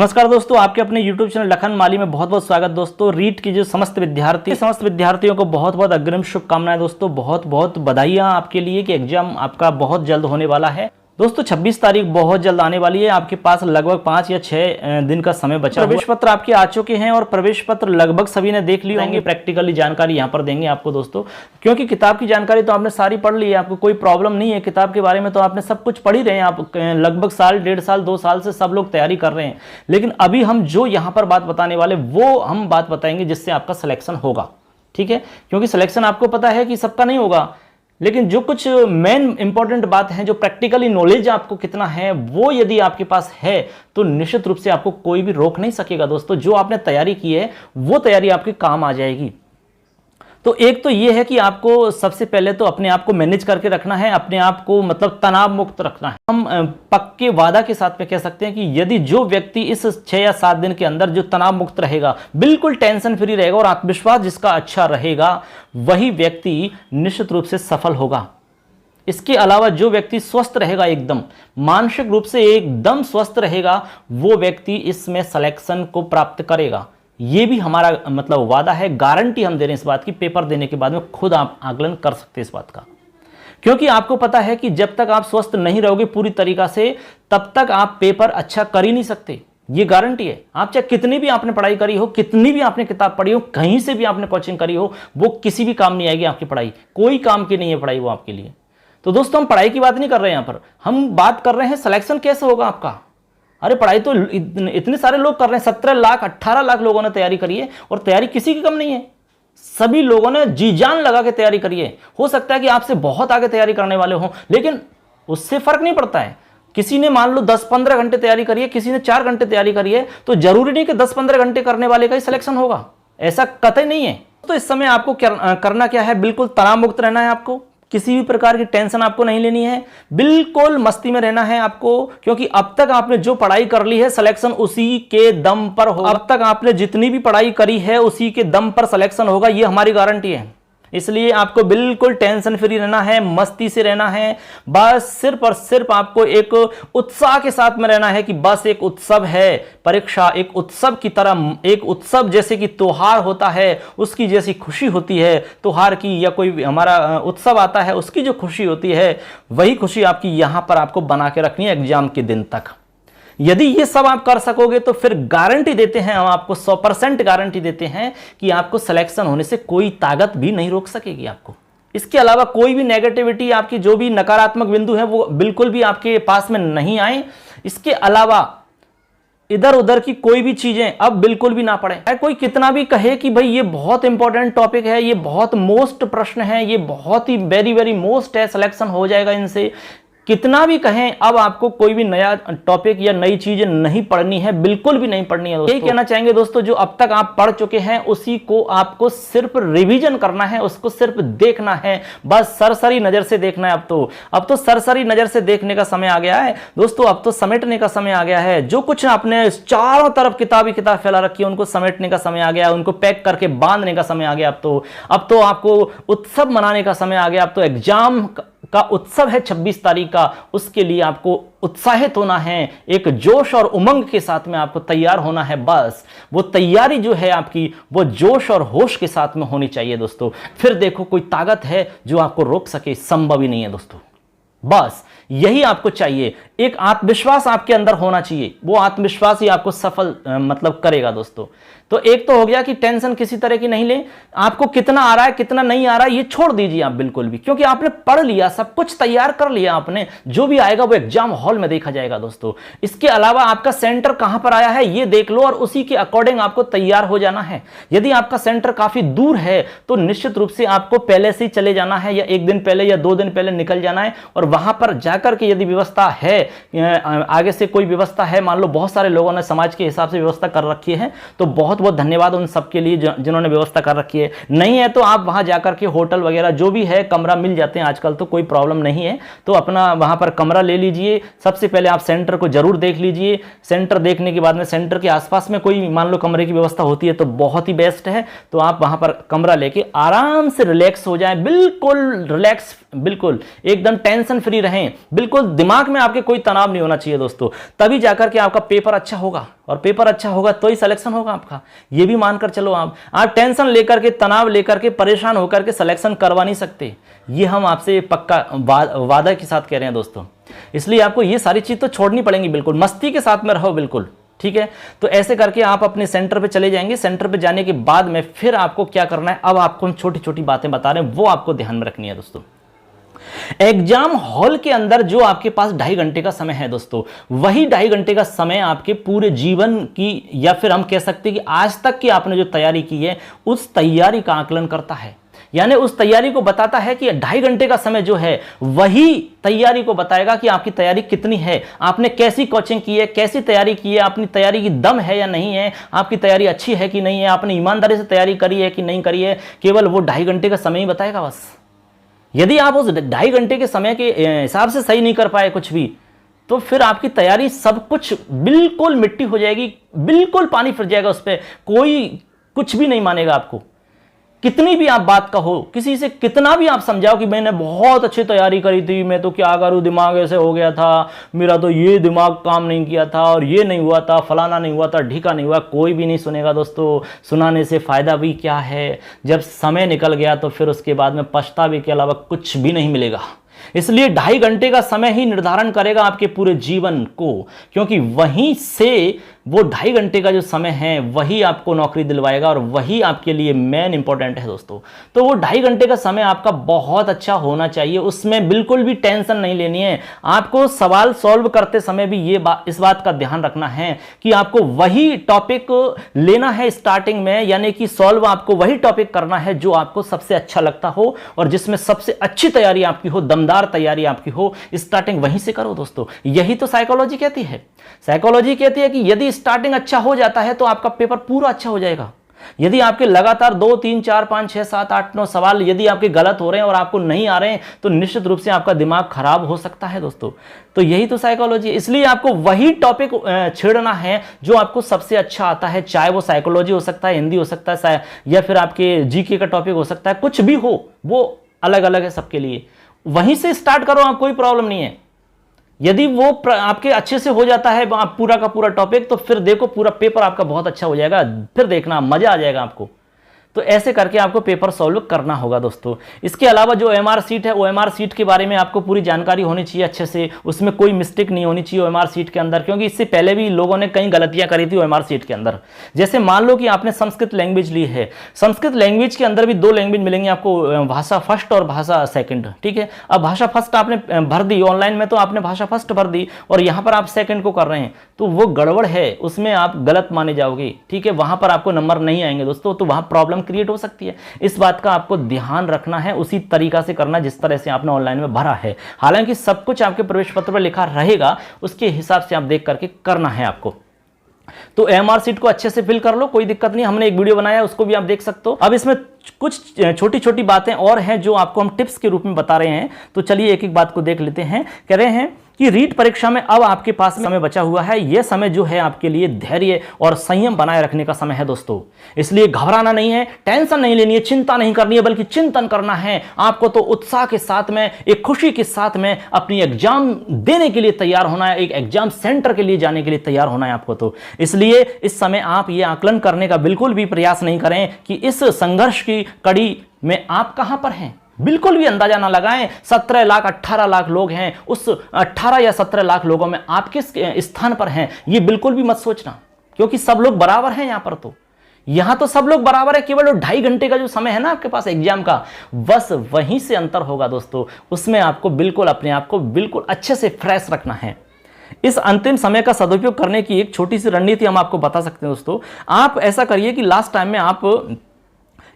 नमस्कार दोस्तों, आपके अपने YouTube चैनल लखन माली में बहुत बहुत स्वागत। दोस्तों, रीट की जो समस्त विद्यार्थियों को बहुत बहुत अग्रिम शुभकामनाएं। दोस्तों, बहुत बहुत बधाइयां आपके लिए कि एग्जाम आपका बहुत जल्द होने वाला है। दोस्तों, 26 तारीख बहुत जल्द आने वाली है। आपके पास लगभग 5 या 6 दिन का समय बचा। प्रवेश पत्र आपके आ चुके हैं और प्रवेश पत्र लगभग सभी ने देख लिए होंगे। प्रैक्टिकली जानकारी यहाँ पर देंगे आपको दोस्तों, क्योंकि किताब की जानकारी तो आपने सारी पढ़ ली है, आपको कोई प्रॉब्लम नहीं है। किताब के बारे में तो आपने सब कुछ पढ़ ही रहे हैं। आप लगभग साल, 1.5 साल, 2 साल से सब लोग तैयारी कर रहे हैं। लेकिन अभी हम जो यहाँ पर बात बताने वाले वो हम बात बताएंगे जिससे आपका सिलेक्शन होगा, ठीक है। क्योंकि सिलेक्शन आपको पता है कि सबका नहीं होगा, लेकिन जो कुछ मेन इंपॉर्टेंट बात है, जो प्रैक्टिकली नॉलेज आपको कितना है, वो यदि आपके पास है तो निश्चित रूप से आपको कोई भी रोक नहीं सकेगा। दोस्तों, जो आपने तैयारी की है वो तैयारी आपके काम आ जाएगी। तो एक तो ये है कि आपको सबसे पहले तो अपने आप को मैनेज करके रखना है, अपने आप को मतलब तनाव मुक्त रखना है। हम पक्के वादा के साथ में कह सकते हैं कि यदि जो व्यक्ति इस 6 या 7 दिन के अंदर जो तनाव मुक्त रहेगा, बिल्कुल टेंशन फ्री रहेगा और आत्मविश्वास जिसका अच्छा रहेगा, वही व्यक्ति निश्चित रूप से सफल होगा। इसके अलावा जो व्यक्ति स्वस्थ रहेगा, एकदम मानसिक रूप से एकदम स्वस्थ रहेगा, वो व्यक्ति इसमें सिलेक्शन को प्राप्त करेगा। ये भी हमारा मतलब वादा है, गारंटी हम दे रहे हैं इस बात की। पेपर देने के बाद में खुद आप आकलन कर सकते हैं इस बात का, क्योंकि आपको पता है कि जब तक आप स्वस्थ नहीं रहोगे पूरी तरीका से, तब तक आप पेपर अच्छा कर ही नहीं सकते। ये गारंटी है। आप चाहे कितनी भी आपने पढ़ाई करी हो, कितनी भी आपने किताब पढ़ी हो, कहीं से भी आपने कोचिंग करी हो, वो किसी भी काम नहीं आएगी। आपकी पढ़ाई कोई काम की नहीं है, पढ़ाई वो आपके लिए। तो दोस्तों, हम पढ़ाई की बात नहीं कर रहे हैं यहाँ पर, हम बात कर रहे हैं सिलेक्शन कैसे होगा आपका। अरे पढ़ाई तो इतने सारे लोग कर रहे हैं, 17 लाख 18 लाख लोगों ने तैयारी करी है और तैयारी किसी की कम नहीं है। सभी लोगों ने जी जान लगा के तैयारी करी है। हो सकता है कि आपसे बहुत आगे तैयारी करने वाले हों, लेकिन उससे फर्क नहीं पड़ता है। किसी ने मान लो 10-15 घंटे तैयारी करी है, किसी ने 4 घंटे तैयारी करी है, तो जरूरी नहीं कि 10-15 घंटे करने वाले का ही सिलेक्शन होगा, ऐसा कतई नहीं है। तो इस समय आपको करना क्या है, बिल्कुल तनाव मुक्त रहना है। आपको किसी भी प्रकार की टेंशन आपको नहीं लेनी है, बिल्कुल मस्ती में रहना है आपको, क्योंकि अब तक आपने जो पढ़ाई कर ली है, सिलेक्शन उसी के दम पर होगा। अब तक आपने जितनी भी पढ़ाई करी है, उसी के दम पर सिलेक्शन होगा, ये हमारी गारंटी है। इसलिए आपको बिल्कुल टेंशन फ्री रहना है, मस्ती से रहना है। बस सिर्फ और सिर्फ आपको एक उत्साह के साथ में रहना है कि बस एक उत्सव है, परीक्षा एक उत्सव की तरह, एक उत्सव जैसे कि त्योहार होता है उसकी जैसी खुशी होती है त्योहार की, या कोई हमारा उत्सव आता है उसकी जो खुशी होती है, वही खुशी आपकी यहां पर आपको बना के रखनी है एग्जाम के दिन तक। यदि ये सब आप कर सकोगे तो फिर गारंटी देते हैं हम आपको, 100% गारंटी देते हैं कि आपको सिलेक्शन होने से कोई ताकत भी नहीं रोक सकेगी आपको। इसके अलावा कोई भी नेगेटिविटी, आपकी जो भी नकारात्मक बिंदु है, वो बिल्कुल भी आपके पास में नहीं आए। इसके अलावा इधर उधर की कोई भी चीजें अब बिल्कुल भी ना पड़े। कोई कितना भी कहे कि भाई ये बहुत इंपॉर्टेंट टॉपिक है, ये बहुत मोस्ट प्रश्न है, ये बहुत ही वेरी वेरी मोस्ट है, सिलेक्शन हो जाएगा इनसे, कितना भी कहें, अब आपको कोई भी नया टॉपिक या नई चीजें नहीं पढ़नी है, बिल्कुल भी नहीं पढ़नी है दोस्तों। यही कहना चाहेंगे दोस्तों, जो अब तक आप पढ़ चुके हैं उसी को आपको सिर्फ रिवीजन करना है, उसको सिर्फ देखना है, बस सरसरी नजर से देखना है। अब तो सरसरी नजर से देखने का समय आ गया है दोस्तों, अब तो समेटने का समय आ गया है। जो कुछ आपने चारों तरफ किताब ही किताब फैला रखी है, उनको समेटने का समय आ गया है, उनको पैक करके बांधने का समय आ गया। अब तो आपको उत्सव मनाने का समय आ गया। अब तो एग्जाम का उत्सव है 26 तारीख का, उसके लिए आपको उत्साहित होना है, एक जोश और उमंग के साथ में आपको तैयार होना है। बस वो तैयारी जो है आपकी, वो जोश और होश के साथ में होनी चाहिए दोस्तों। फिर देखो कोई ताकत है जो आपको रोक सके, संभव ही नहीं है दोस्तों। बस यही आपको चाहिए, एक आत्मविश्वास आपके अंदर होना चाहिए, वो आत्मविश्वास ही आपको सफल मतलब करेगा दोस्तों। तो एक तो हो गया कि टेंशन किसी तरह की नहीं ले, आपको कितना आ रहा है कितना नहीं आ रहा है ये छोड़ दीजिए आप बिल्कुल भी, क्योंकि आपने पढ़ लिया, सब कुछ तैयार कर लिया आपने, जो भी आएगा वो एग्जाम हॉल में देखा जाएगा दोस्तों। इसके अलावा आपका सेंटर कहां पर आया है ये देख लो और उसी के अकॉर्डिंग आपको तैयार हो जाना है। यदि आपका सेंटर काफी दूर है तो निश्चित रूप से आपको पहले से ही चले जाना है, या 1 दिन पहले या 2 दिन पहले निकल जाना है, और वहां पर जाकर के यदि व्यवस्था है, आगे से कोई व्यवस्था है, मान लो बहुत सारे लोगों ने समाज के हिसाब से व्यवस्था कर रखी है, तो बहुत बहुत धन्यवाद उन सबके लिए जिन्होंने व्यवस्था कर रखी है। नहीं है तो आप वहां जाकर के होटल वगैरह जो भी है, कमरा मिल जाते हैं आजकल, तो कोई प्रॉब्लम नहीं है, तो अपना वहां पर कमरा ले लीजिए। सबसे पहले आप सेंटर को जरूर देख लीजिए। सेंटर देखने के बाद में सेंटर के आसपास में कोई मान लो कमरे की व्यवस्था होती है तो बहुत ही बेस्ट है, तो आप वहां पर कमरा लेके आराम से रिलैक्स हो जाए, बिल्कुल रिलैक्स, बिल्कुल एकदम टेंशन फ्री रहें। बिल्कुल दिमाग में आपके कोई तनाव नहीं होना चाहिए दोस्तों, तभी जाकर के आपका पेपर अच्छा होगा, और पेपर अच्छा होगा तो ही सिलेक्शन होगा आपका। ये भी मानकर चलो, आप टेंशन लेकर के, तनाव लेकर के, परेशान होकर के सिलेक्शन करवा नहीं सकते। ये हम आपसे पक्का वादा के साथ कह रहे हैं दोस्तों। इसलिए आपको ये सारी चीज तो छोड़नी पड़ेंगी, बिल्कुल मस्ती के साथ में रहो, बिल्कुल ठीक है। तो ऐसे करके आप अपने सेंटर पे चले जाएंगे। सेंटर पे जाने के बाद में फिर आपको क्या करना है, अब आपको हम छोटी छोटी बातें बता रहे हैं, वो आपको ध्यान में रखनी है दोस्तों। एग्जाम हॉल के अंदर जो आपके पास 2.5 घंटे का समय है दोस्तों, वही 2.5 घंटे का समय आपके पूरे जीवन की, या फिर हम कह सकते हैं कि आज तक की आपने जो तैयारी की है उस तैयारी का आकलन करता है। यानी उस तैयारी को बताता है कि 2.5 घंटे का समय जो है वही तैयारी को बताएगा कि आपकी तैयारी कितनी है, आपने कैसी कोचिंग की है, कैसी तैयारी की है, अपनी तैयारी की दम है या नहीं है, आपकी तैयारी अच्छी है कि नहीं है, आपने ईमानदारी से तैयारी करी है कि नहीं करी है। केवल वो 2.5 घंटे का समय ही बताएगा बस। यदि आप उस 2.5 घंटे के समय के हिसाब से सही नहीं कर पाए कुछ भी, तो फिर आपकी तैयारी सब कुछ बिल्कुल मिट्टी हो जाएगी, बिल्कुल पानी फिर जाएगा उस पर, कोई कुछ भी नहीं मानेगा आपको। कितनी भी आप बात कहो, किसी से कितना भी आप समझाओ कि मैंने बहुत अच्छी तैयारी करी थी, मैं तो क्या करूं, दिमाग ऐसे हो गया था, मेरा तो ये दिमाग काम नहीं किया था, और ये नहीं हुआ था, फलाना नहीं हुआ था, ढीका नहीं हुआ, कोई भी नहीं सुनेगा दोस्तों। सुनाने से फायदा भी क्या है, जब समय निकल गया तो फिर उसके बाद में पछतावे के अलावा कुछ भी नहीं मिलेगा। इसलिए 2.5 घंटे का समय ही निर्धारण करेगा आपके पूरे जीवन को, क्योंकि वहीं से वो 2.5 घंटे का जो समय है वही आपको नौकरी दिलवाएगा, और वही आपके लिए मेन इंपॉर्टेंट है दोस्तों। तो वो 2.5 घंटे का समय आपका बहुत अच्छा होना चाहिए, उसमें बिल्कुल भी टेंशन नहीं लेनी है। आपको सवाल सॉल्व करते समय भी इस बात का ध्यान रखना है कि आपको वही टॉपिक लेना है स्टार्टिंग में, यानी कि सॉल्व आपको वही टॉपिक करना है जो आपको सबसे अच्छा लगता हो और जिसमें सबसे अच्छी तैयारी आपकी हो, दमदार तैयारी आपकी हो। स्टार्टिंग वहीं से करो दोस्तों। यही तो साइकोलॉजी कहती है। साइकोलॉजी कहती है कि यदि स्टार्टिंग अच्छा हो जाता है तो आपका पेपर पूरा अच्छा हो जाएगा। यदि आपके लगातार 2, 3, 4, 5, 6, 7, 8, 9 सवाल यदि आपके गलत हो रहे हैं और आपको नहीं आ रहे हैं, तो निश्चित रूप से आपका दिमाग खराब हो सकता है दोस्तों। तो यही तो साइकोलॉजी है। इसलिए आपको वही टॉपिक छेड़ना है जो आपको सबसे अच्छा आता है, चाहे वो साइकोलॉजी हो सकता है, हिंदी हो सकता है, या फिर आपके जीके का टॉपिक हो सकता है, कुछ भी हो, वो अलग अलग है सबके लिए। वहीं से स्टार्ट करो, आप कोई प्रॉब्लम नहीं है। यदि वो आपके अच्छे से हो जाता है आप पूरा का पूरा टॉपिक, तो फिर देखो पूरा पेपर आपका बहुत अच्छा हो जाएगा, फिर देखना मजा आ जाएगा आपको। तो ऐसे करके आपको पेपर सॉल्व करना होगा दोस्तों। इसके अलावा जो ओएमआर सीट है, ओएमआर सीट के बारे में आपको पूरी जानकारी होनी चाहिए अच्छे से, उसमें कोई मिस्टेक नहीं होनी चाहिए ओएमआर सीट के अंदर, क्योंकि इससे पहले भी लोगों ने कई गलतियां करी थी ओएमआर सीट के अंदर। जैसे मान लो कि आपने संस्कृत लैंग्वेज ली है, संस्कृत लैंग्वेज के अंदर भी 2 लैंग्वेज मिलेंगे आपको, भाषा फर्स्ट और भाषा सेकंड, ठीक है। अब भाषा फर्स्ट आपने भर दी ऑनलाइन में, तो आपने भाषा फर्स्ट भर दी और यहाँ पर आप सेकंड को कर रहे हैं, तो वो गड़बड़ है, उसमें आप गलत माने जाओगे, ठीक है। वहां पर आपको नंबर नहीं आएंगे दोस्तों, तो वहां प्रॉब्लम क्रिएट हो सकती है। इस बात का आपको ध्यान रखना है, उसी तरीका से करना जिस तरह से आपने ऑनलाइन में भरा है। हालांकि सब कुछ आपके प्रवेश पत्र पर लिखा रहेगा, उसके हिसाब से आप देख करके करना है आपको। तो एमआर सीट को अच्छे से फिल कर लो, कोई दिक्कत नहीं। हमने एक वीडियो बनाया, उसको भी आप देख सकते हो। अब इसमें कुछ छोटी छोटी बातें और हैं जो आपको हम टिप्स के रूप में बता रहे हैं, तो चलिए एक एक बात को देख लेते हैं। कह रहे हैं कि रीट परीक्षा में अब आपके पास समय बचा हुआ है। यह समय जो है आपके लिए धैर्य और संयम बनाए रखने का समय है दोस्तों। इसलिए घबराना नहीं है, टेंशन नहीं लेनी है, चिंता नहीं करनी है, बल्कि चिंतन करना है आपको। तो उत्साह के साथ में, एक खुशी के साथ में अपनी एग्जाम देने के लिए तैयार होना है, एक एग्जाम सेंटर के लिए जाने के लिए तैयार होना है आपको। तो इसलिए इस समय आप ये आकलन करने का बिल्कुल भी प्रयास नहीं करें कि इस संघर्ष की कड़ी में आप कहां पर हैं। बिल्कुल भी अंदाजा ना लगाएं। 17 लाख 18 लाख लोग हैं, उस 18 या 17 लाख लोगों में आप किस स्थान पर हैं, ये बिल्कुल भी मत सोचना, क्योंकि सब लोग बराबर हैं यहां पर। तो यहां तो सब लोग बराबर है, केवल 2.5 घंटे का जो समय है ना आपके पास एग्जाम का, बस वहीं से अंतर होगा दोस्तों। उसमें आपको बिल्कुल अपने आप को बिल्कुल अच्छे से फ्रेश रखना है। इस अंतिम समय का सदुपयोग करने की एक छोटी सी रणनीति हम आपको बता सकते हैं दोस्तों। आप ऐसा करिए कि लास्ट टाइम में आप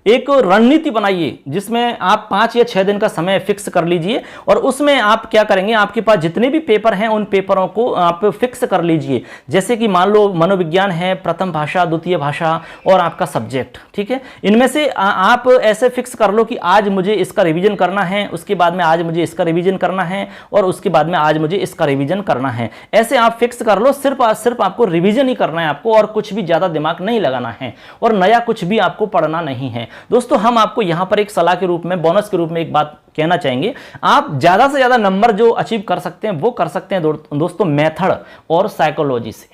एक रणनीति बनाइए जिसमें आप 5 या 6 दिन का समय फिक्स कर लीजिए, और उसमें आप क्या करेंगे, आपके पास जितने भी पेपर हैं उन पेपरों को आप फिक्स कर लीजिए। जैसे कि मान लो मनोविज्ञान है, प्रथम भाषा, द्वितीय भाषा और आपका सब्जेक्ट, ठीक है। इनमें से आप ऐसे फिक्स कर लो कि आज मुझे इसका रिवीजन करना है, उसके बाद में आज मुझे इसका रिवीजन करना है, और उसके बाद में आज मुझे इसका रिवीजन करना है। ऐसे आप फिक्स कर लो। सिर्फ आपको रिवीजन ही करना है आपको, और कुछ भी ज्यादा दिमाग नहीं लगाना है, और नया कुछ भी आपको पढ़ना नहीं है। दोस्तों हम आपको यहां पर एक सलाह के रूप में, बोनस के रूप में एक बात कहना चाहेंगे, आप ज्यादा से ज्यादा नंबर जो अचीव कर सकते हैं वो कर सकते हैं दोस्तों मेथड और साइकोलॉजी से।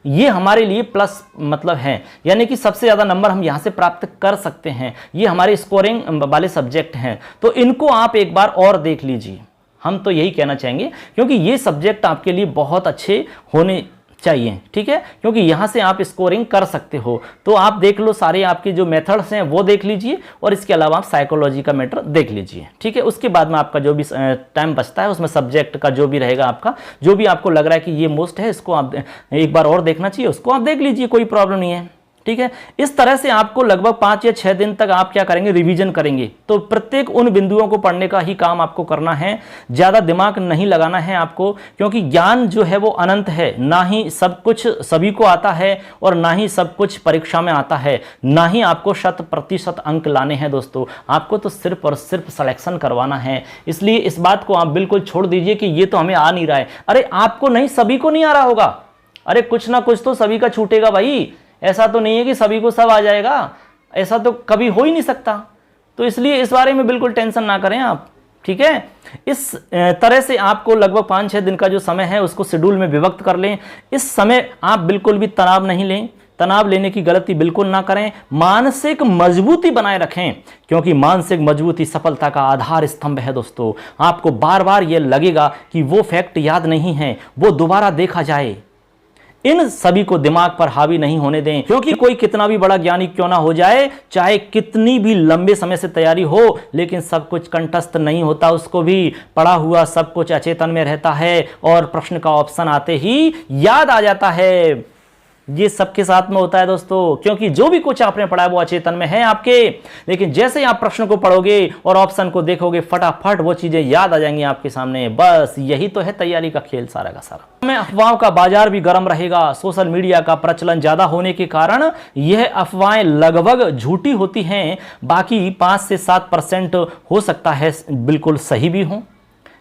ये हमारे लिए प्लस मतलब है, यानी कि सबसे ज्यादा नंबर हम यहां से प्राप्त कर सकते हैं। ये हमारे स्कोरिंग वाले सब्जेक्ट हैं, तो इनको आप एक बार और देख लीजिए, हम तो यही कहना चाहेंगे, क्योंकि ये सब्जेक्ट आपके लिए बहुत अच्छे होने चाहिए, ठीक है, क्योंकि यहां से आप स्कोरिंग कर सकते हो। तो आप देख लो सारे आपके जो मेथड्स हैं वो देख लीजिए, और इसके अलावा आप साइकोलॉजी का मैटर देख लीजिए, ठीक है। उसके बाद में आपका जो भी टाइम बचता है उसमें सब्जेक्ट का जो भी रहेगा, आपका जो भी आपको लग रहा है कि ये मोस्ट है, इसको आप एक बार और देखना चाहिए, उसको आप देख लीजिए, कोई प्रॉब्लम नहीं है, ठीक है। इस तरह से आपको लगभग 5 या 6 दिन तक आप क्या करेंगे, रिवीजन करेंगे। तो प्रत्येक उन बिंदुओं को पढ़ने का ही काम आपको करना है, ज्यादा दिमाग नहीं लगाना है आपको, क्योंकि ज्ञान जो है वो अनंत है, ना ही सब कुछ सभी को आता है और ना ही सब कुछ परीक्षा में आता है, ना ही आपको 100% अंक लाने हैं दोस्तों, आपको तो सिर्फ और सिर्फ सिलेक्शन करवाना है। इसलिए इस बात को आप बिल्कुल छोड़ दीजिए कि ये तो हमें आ नहीं रहा है। अरे आपको नहीं, सभी को नहीं आ रहा होगा, अरे कुछ ना कुछ तो सभी का छूटेगा भाई, ऐसा तो नहीं है कि सभी को सब आ जाएगा, ऐसा तो कभी हो ही नहीं सकता। तो इसलिए इस बारे में बिल्कुल टेंशन ना करें आप, ठीक है। इस तरह से आपको लगभग 5-6 दिन का जो समय है उसको शेड्यूल में विभक्त कर लें। इस समय आप बिल्कुल भी तनाव नहीं लें, तनाव लेने की गलती बिल्कुल ना करें, मानसिक मजबूती बनाए रखें, क्योंकि मानसिक मजबूती सफलता का आधार स्तंभ है दोस्तों। आपको बार बार यह लगेगा कि वो फैक्ट याद नहीं है, वो दोबारा देखा जाए, इन सभी को दिमाग पर हावी नहीं होने दें, क्योंकि कोई कितना भी बड़ा ज्ञानी क्यों ना हो जाए, चाहे कितनी भी लंबे समय से तैयारी हो, लेकिन सब कुछ कंठस्थ नहीं होता, उसको भी पढ़ा हुआ सब कुछ अचेतन में रहता है और प्रश्न का ऑप्शन आते ही याद आ जाता है। ये सबके साथ में होता है दोस्तों, क्योंकि जो भी कुछ आपने पढ़ा है वो अचेतन में है आपके, लेकिन जैसे ही आप प्रश्न को पढ़ोगे और ऑप्शन को देखोगे, फटाफट वो चीजें याद आ जाएंगी आपके सामने। बस यही तो है तैयारी का खेल सारा का सारा। में अफवाहों का बाजार भी गर्म रहेगा। सोशल मीडिया का प्रचलन ज्यादा होने के कारण यह अफवाहें लगभग झूठी होती हैं, बाकी 5 से 7% हो सकता है बिल्कुल सही भी हो,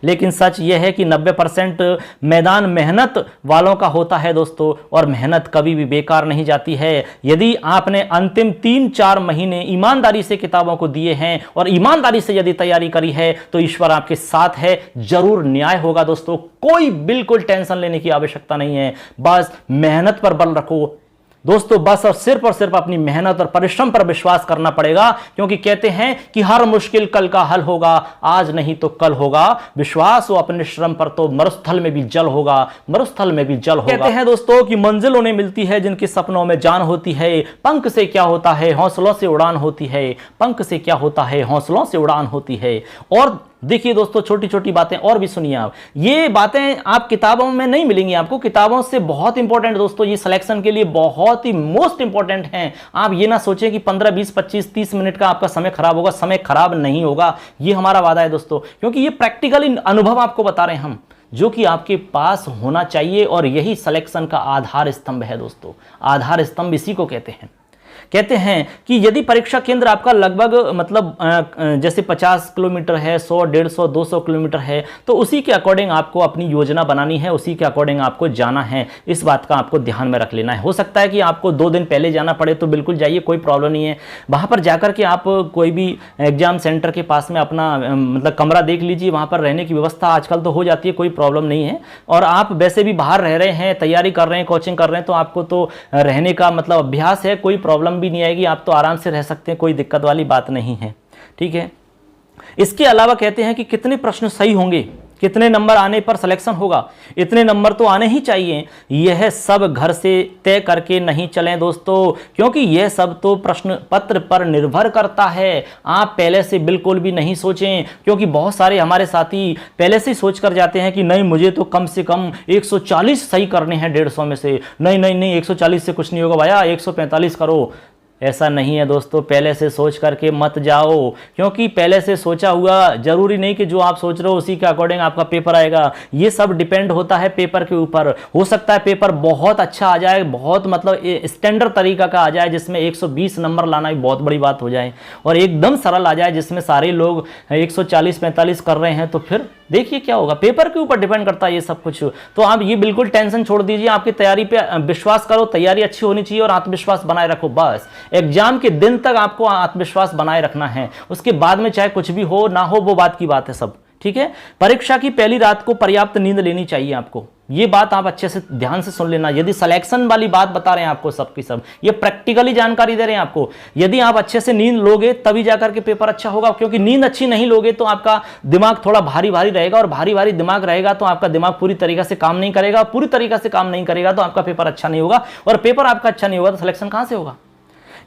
लेकिन सच यह है कि 90% मैदान मेहनत वालों का होता है दोस्तों, और मेहनत कभी भी बेकार नहीं जाती है। यदि आपने अंतिम 3-4 महीने ईमानदारी से किताबों को दिए हैं और ईमानदारी से यदि तैयारी करी है, तो ईश्वर आपके साथ है, जरूर न्याय होगा दोस्तों। कोई बिल्कुल टेंशन लेने की आवश्यकता नहीं है, बस मेहनत पर बल रखो दोस्तों, बस और सिर्फ अपनी मेहनत और परिश्रम पर विश्वास करना पड़ेगा, क्योंकि कहते हैं कि हर मुश्किल कल का हल होगा, आज नहीं तो कल होगा। विश्वास हो अपने श्रम पर तो मरुस्थल में भी जल होगा, मरुस्थल में भी जल होगा। कहते हैं दोस्तों कि मंजिल उन्हें मिलती है जिनके सपनों में जान होती है, पंख से क्या होता है हौसलों से उड़ान होती है, पंख से क्या होता है हौसलों से उड़ान होती है। और देखिए दोस्तों, छोटी छोटी बातें और भी सुनिए आप, ये बातें आप किताबों में नहीं मिलेंगी आपको, किताबों से बहुत इंपॉर्टेंट दोस्तों, ये सिलेक्शन के लिए बहुत ही मोस्ट इंपॉर्टेंट हैं। आप ये ना सोचें कि 15, 20, 25, 30 मिनट का आपका समय खराब होगा, समय खराब नहीं होगा, ये हमारा वादा है दोस्तों, क्योंकि ये प्रैक्टिकली अनुभव आपको बता रहे हैं हम, जो कि आपके पास होना चाहिए, और यही सिलेक्शन का आधार स्तंभ है दोस्तों। आधार स्तंभ इसी को कहते हैं। कहते हैं कि यदि परीक्षा केंद्र आपका लगभग मतलब जैसे 50 किलोमीटर है, 100, 150, 200 किलोमीटर है, तो उसी के अकॉर्डिंग आपको अपनी योजना बनानी है, उसी के अकॉर्डिंग आपको जाना है। इस बात का आपको ध्यान में रख लेना है। हो सकता है कि आपको 2 दिन पहले जाना पड़े, तो बिल्कुल जाइए, कोई प्रॉब्लम नहीं है। वहाँ पर जाकर के आप कोई भी एग्जाम सेंटर के पास में अपना मतलब कमरा देख लीजिए, वहाँ पर रहने की व्यवस्था आजकल तो हो जाती है, कोई प्रॉब्लम नहीं है। और आप वैसे भी बाहर रह रहे हैं, तैयारी कर रहे हैं, कोचिंग कर रहे हैं, तो आपको तो रहने का मतलब अभ्यास है, कोई प्रॉब्लम भी नहीं आएगी, आप तो आराम से रह सकते हैं, कोई दिक्कत वाली बात नहीं है, ठीक है। इसके अलावा कहते हैं कि कितने प्रश्न सही होंगे, कितने नंबर आने पर सिलेक्शन होगा, इतने नंबर तो आने ही चाहिए, यह सब घर से तय करके नहीं चलें दोस्तों, क्योंकि यह सब तो प्रश्न पत्र पर निर्भर करता है। आप पहले से बिल्कुल भी नहीं सोचें, क्योंकि बहुत सारे हमारे साथी पहले से सोच कर जाते हैं कि नहीं, मुझे तो कम से कम 140 सही करने हैं 150 में से, नहीं 140 से कुछ नहीं होगा भैया, 145 करो। ऐसा नहीं है दोस्तों, पहले से सोच करके मत जाओ, क्योंकि पहले से सोचा हुआ जरूरी नहीं कि जो आप सोच रहे हो उसी के अकॉर्डिंग आपका पेपर आएगा। ये सब डिपेंड होता है पेपर के ऊपर। हो सकता है पेपर बहुत अच्छा आ जाए, बहुत मतलब स्टैंडर्ड तरीका का आ जाए, जिसमें 120 नंबर लाना भी बहुत बड़ी बात हो जाए, और एकदम सरल आ जाए जिसमें सारे लोग 140-45 कर रहे हैं, तो फिर देखिए क्या होगा, पेपर के ऊपर डिपेंड करता है ये सब कुछ। तो आप ये बिल्कुल टेंशन छोड़ दीजिए, आपकी तैयारी पे विश्वास करो, तैयारी अच्छी होनी चाहिए और आत्मविश्वास बनाए रखो। बस एग्जाम के दिन तक आपको आत्मविश्वास बनाए रखना है, उसके बाद में चाहे कुछ भी हो ना हो वो बात की बात है सब, ठीक है। परीक्षा की पहली रात को पर्याप्त नींद लेनी चाहिए आपको, ये बात आप अच्छे से ध्यान से सुन लेना। यदि सिलेक्शन वाली बात बता रहे हैं आपको सब की सब, ये प्रैक्टिकली जानकारी दे रहे हैं आपको। यदि आप अच्छे से नींद लोगे तभी जाकर के पेपर अच्छा होगा, क्योंकि नींद अच्छी नहीं लोगे तो आपका दिमाग थोड़ा भारी भारी रहेगा, और भारी भारी दिमाग रहेगा तो आपका दिमाग पूरी तरीके से काम नहीं करेगा, पूरी तरीके से काम नहीं करेगा तो आपका पेपर अच्छा नहीं होगा, और पेपर आपका अच्छा नहीं होगा तो सिलेक्शन कहां से होगा।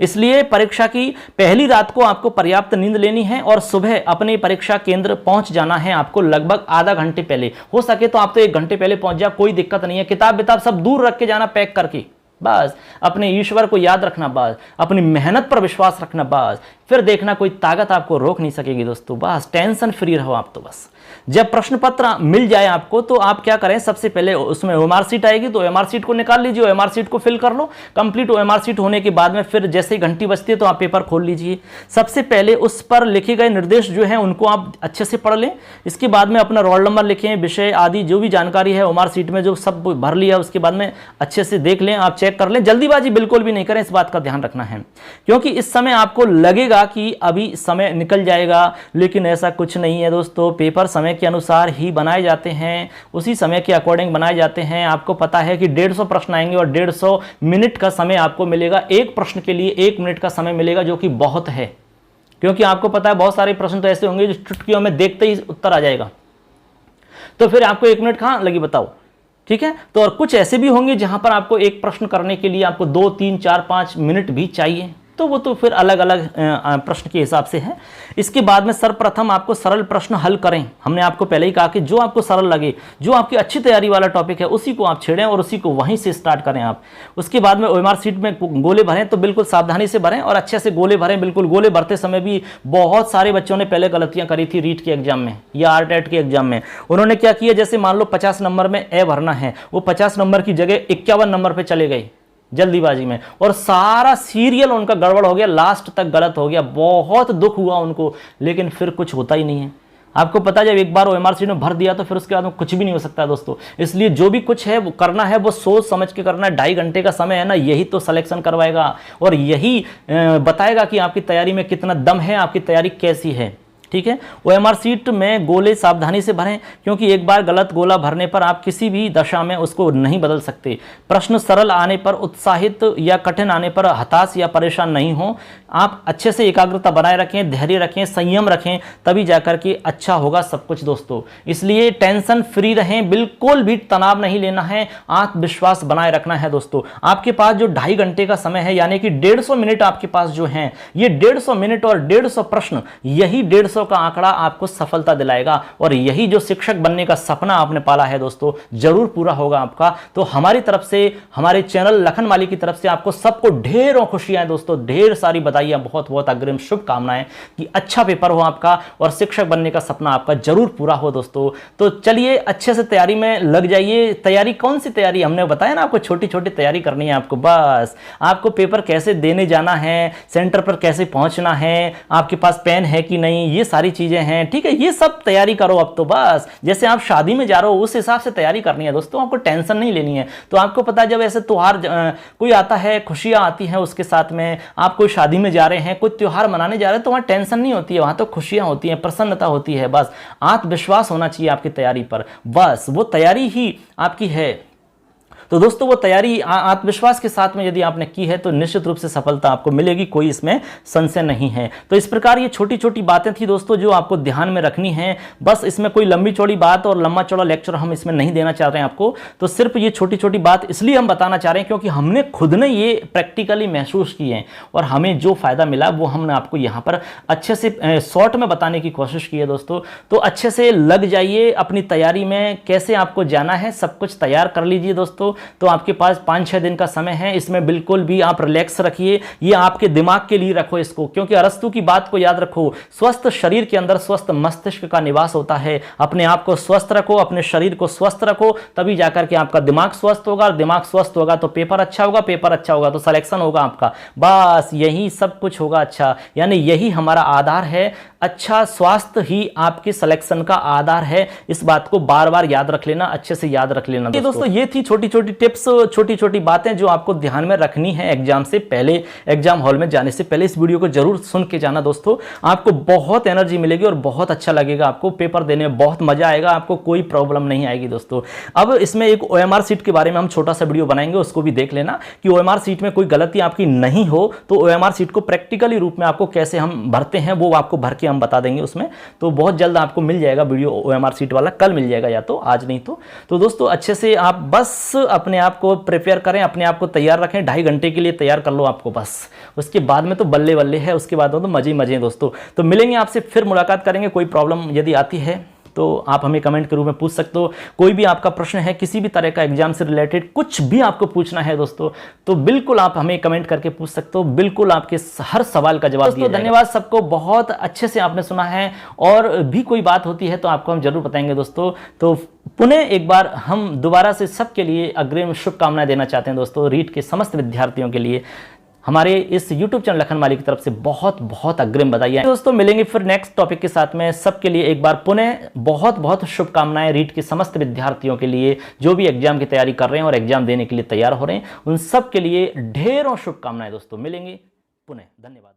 इसलिए परीक्षा की पहली रात को आपको पर्याप्त नींद लेनी है, और सुबह अपने परीक्षा केंद्र पहुंच जाना है आपको लगभग आधा घंटे पहले। हो सके तो आप तो 1 घंटे पहले पहुंच जाओ, कोई दिक्कत नहीं है। किताब विताब सब दूर रख के जाना पैक करके, बस अपने ईश्वर को याद रखना, बस अपनी मेहनत पर विश्वास रखना, बस फिर देखना कोई ताकत आपको रोक नहीं सकेगी दोस्तों। बस टेंशन फ्री रहो आप तो। बस जब प्रश्न पत्र मिल जाए आपको तो आप क्या करें, सबसे पहले उसमें ओएमआर शीट आएगी तो ओएमआर शीट को निकाल लीजिए, ओएमआर शीट को फिल कर लो। कंप्लीट ओएमआर शीट होने के बाद में फिर जैसे ही घंटी बजती है तो आप पेपर खोल लीजिए। सबसे पहले उस पर लिखे गए निर्देश जो हैं उनको आप अच्छे से पढ़ लें। इसके बाद में अपना रोल नंबर लिखें, विषय आदि जो भी जानकारी है ओएमआर शीट में जो सब भर लिया, उसके बाद में अच्छे से देख लें, आप चेक कर लें। जल्दीबाजी बिल्कुल भी नहीं करें, इस बात का ध्यान रखना है, क्योंकि इस समय आपको लगेगा कि अभी समय निकल जाएगा, लेकिन ऐसा कुछ नहीं है दोस्तों। पेपर समय के अनुसार ही बनाए जाते हैं, उसी समय के अकॉर्डिंग बनाए जाते हैं। आपको पता है कि 150 प्रश्न आएंगे और 150 मिनट का समय आपको मिलेगा। एक प्रश्न के लिए 1 मिनट का समय मिलेगा, जो कि बहुत है, क्योंकि आपको पता है बहुत सारे प्रश्न तो ऐसे होंगे जो चुटकियों में देखते ही उत्तर आ जाएगा, तो फिर आपको 1 मिनट कहां लगी बताओ, ठीक है। तो और कुछ ऐसे भी होंगे जहां पर आपको एक प्रश्न करने के लिए आपको 2, 3, 4, 5 मिनट भी चाहिए, तो वो तो फिर अलग अलग प्रश्न के हिसाब से है। इसके बाद में सर्वप्रथम आपको सरल प्रश्न हल करें। हमने आपको पहले ही कहा कि जो आपको सरल लगे, जो आपकी अच्छी तैयारी वाला टॉपिक है, उसी को आप छेड़ें और उसी को वहीं से स्टार्ट करें आप। उसके बाद में ओएमआर शीट में गोले भरें तो बिल्कुल सावधानी से भरें और अच्छे से गोले भरें। बिल्कुल गोले भरते समय भी बहुत सारे बच्चों ने पहले गलतियां करी थी रीट के एग्जाम में या आरटेट के एग्जाम में। उन्होंने क्या किया, जैसे मान लो 50 नंबर में ए भरना है, वो 50 नंबर की जगह 51 नंबर पर चले गए जल्दीबाजी में, और सारा सीरियल उनका गड़बड़ हो गया, लास्ट तक गलत हो गया। बहुत दुख हुआ उनको, लेकिन फिर कुछ होता ही नहीं है। आपको पता है जब एक बार ओएमआर शीट में भर दिया तो फिर उसके बाद में कुछ भी नहीं हो सकता दोस्तों। इसलिए जो भी कुछ है वो करना है, वो सोच समझ के करना है। 2.5 घंटे का समय है ना, यही तो सिलेक्शन करवाएगा और यही बताएगा कि आपकी तैयारी में कितना दम है, आपकी तैयारी कैसी है, ठीक है। ओएमआर शीट में गोले सावधानी से भरें, क्योंकि एक बार गलत गोला भरने पर आप किसी भी दशा में उसको नहीं बदल सकते। प्रश्न सरल आने पर उत्साहित या कठिन आने पर हताश या परेशान नहीं हो। आप अच्छे से एकाग्रता बनाए रखें, धैर्य रखें, संयम रखें, तभी जाकर के अच्छा होगा सब कुछ दोस्तों। इसलिए टेंशन फ्री रहें, बिल्कुल भी तनाव नहीं लेना है, आत्मविश्वास बनाए रखना है दोस्तों। आपके पास जो 2.5 घंटे का समय है, यानी कि 150 मिनट आपके पास जो है, ये 150 मिनट और 150 प्रश्न, यही 150 का आंकड़ा आपको सफलता दिलाएगा। और यही जो शिक्षक बनने का सपना आपने पाला है दोस्तों, जरूर पूरा होगा आपका। तो हमारी तरफ से, हमारे चैनल लखन माली की तरफ से आपको सबको ढेरों खुशियां दोस्तों, ढेर सारी बधाइयां, बहुत बहुत अग्रिम शुभकामनाएं कि अच्छा पेपर हो आपका और शिक्षक बनने का सपना आपका जरूर पूरा हो दोस्तों। तो चलिए अच्छे से तैयारी में लग जाइए। तैयारी कौन सी तैयारी, हमने बताया ना आपको छोटी छोटी तैयारी करनी है आपको। बस आपको पेपर कैसे देने जाना है, सेंटर पर कैसे पहुंचना है, आपके पास पेन है कि नहीं, ये सारी चीजें हैं, ठीक है। ये सब तैयारी करो अब तो। बस जैसे आप शादी में जा रहे हो उस हिसाब से तैयारी करनी है दोस्तों, आपको टेंशन नहीं लेनी है। तो आपको पता है जब ऐसे त्योहार कोई आता है, खुशियां आती हैं उसके साथ में, आप कोई शादी में जा रहे हैं, कोई त्योहार मनाने जा रहे हैं, तो वहां टेंशन नहीं होती है, वहां तो खुशियां होती हैं, प्रसन्नता होती है। बस आत्मविश्वास होना चाहिए आपकी तैयारी पर, बस वो तैयारी ही आपकी है। तो दोस्तों वो तैयारी आत्मविश्वास के साथ में यदि आपने की है तो निश्चित रूप से सफलता आपको मिलेगी, कोई इसमें संशय नहीं है। तो इस प्रकार ये छोटी छोटी बातें थी दोस्तों जो आपको ध्यान में रखनी है। बस इसमें कोई लंबी चौड़ी बात और लंबा चौड़ा लेक्चर हम इसमें नहीं देना चाह रहे हैं आपको। तो सिर्फ ये छोटी छोटी बात इसलिए हम बताना चाह रहे हैं क्योंकि हमने खुद ने ये प्रैक्टिकली महसूस किए हैं और हमें जो फायदा मिला वो हमने आपको यहाँ पर अच्छे से शॉर्ट में बताने की कोशिश की है दोस्तों। तो अच्छे से लग जाइए अपनी तैयारी में, कैसे आपको जाना है सब कुछ तैयार कर लीजिए दोस्तों। तो आपके पास 5-6 दिन का समय है। इसमें बिल्कुल भी आप रिलैक्स रखिए, ये आपके दिमाग के लिए रखो इसको, क्योंकि अरस्तु की बात को याद रखो, स्वस्थ शरीर के अंदर स्वस्थ मस्तिष्क का निवास होता है। अपने आप को स्वस्थ रखो, अपने शरीर को स्वस्थ रखो, तभी जाकर के आपका दिमाग स्वस्थ होगा, और दिमाग स्वस्थ होगा तो पेपर अच्छा होगा, पेपर अच्छा होगा तो सिलेक्शन होगा आपका। बस यही सब कुछ होगा अच्छा, यानी यही हमारा आधार है। अच्छा स्वास्थ्य ही आपके सिलेक्शन का आधार है। इस बात को बार बार याद रख लेना, अच्छे से याद रख लेना दोस्तों। ये थी छोटी छोटी टिप्स, छोटी छोटी बातें जो आपको ध्यान में रखनी है एग्जाम से पहले, एग्जाम हॉल में जाने से पहले। इस वीडियो को जरूर सुन के जाना दोस्तों, आपको बहुत एनर्जी मिलेगी और बहुत अच्छा लगेगा, आपको पेपर देने में बहुत मजा आएगा, आपको कोई प्रॉब्लम नहीं आएगी दोस्तों। अब इसमें एक OMR सीट के बारे में हम छोटा सा वीडियो बनाएंगे, उसको भी देख लेना कि OMR सीट में कोई गलती आपकी नहीं हो, तो OMR सीट को प्रैक्टिकली रूप में आपको कैसे हम भरते हैं वो आपको भर के हम बता देंगे उसमें। तो बहुत जल्द आपको मिल जाएगा वीडियो OMR सीट वाला, कल मिल जाएगा या तो आज नहीं तो दोस्तों अच्छे से आप बस अपने आप को प्रिपेयर करें, अपने आप को तैयार रखें, 2.5 घंटे के लिए तैयार कर लो आपको बस। उसके बाद में तो बल्ले बल्ले है, उसके बाद तो मजे मजे हैं दोस्तों। तो मिलेंगे आपसे, फिर मुलाकात करेंगे। कोई प्रॉब्लम यदि आती है तो आप हमें कमेंट के रूप में पूछ सकते हो। कोई भी आपका प्रश्न है किसी भी तरह का एग्जाम से रिलेटेड, कुछ भी आपको पूछना है दोस्तों, तो बिल्कुल आप हमें कमेंट करके पूछ सकते हो, बिल्कुल आपके हर सवाल का जवाब दिया जाएगा। धन्यवाद सबको, बहुत अच्छे से आपने सुना है, और भी कोई बात होती है तो आपको हम जरूर बताएंगे दोस्तों। तो पुनः एक बार हम दोबारा से सबके लिए अग्रिम शुभकामनाएं देना चाहते हैं दोस्तों। रीट के समस्त विद्यार्थियों के लिए हमारे इस YouTube चैनल लखन माली की तरफ से बहुत बहुत अग्रिम बधाई दोस्तों। मिलेंगे फिर नेक्स्ट टॉपिक के साथ में। सबके लिए एक बार पुनः बहुत बहुत शुभकामनाएं रीट के समस्त विद्यार्थियों के लिए, जो भी एग्जाम की तैयारी कर रहे हैं और एग्जाम देने के लिए तैयार हो रहे हैं, उन सब के लिए ढेरों शुभकामनाएं दोस्तों। मिलेंगे पुनः, धन्यवाद।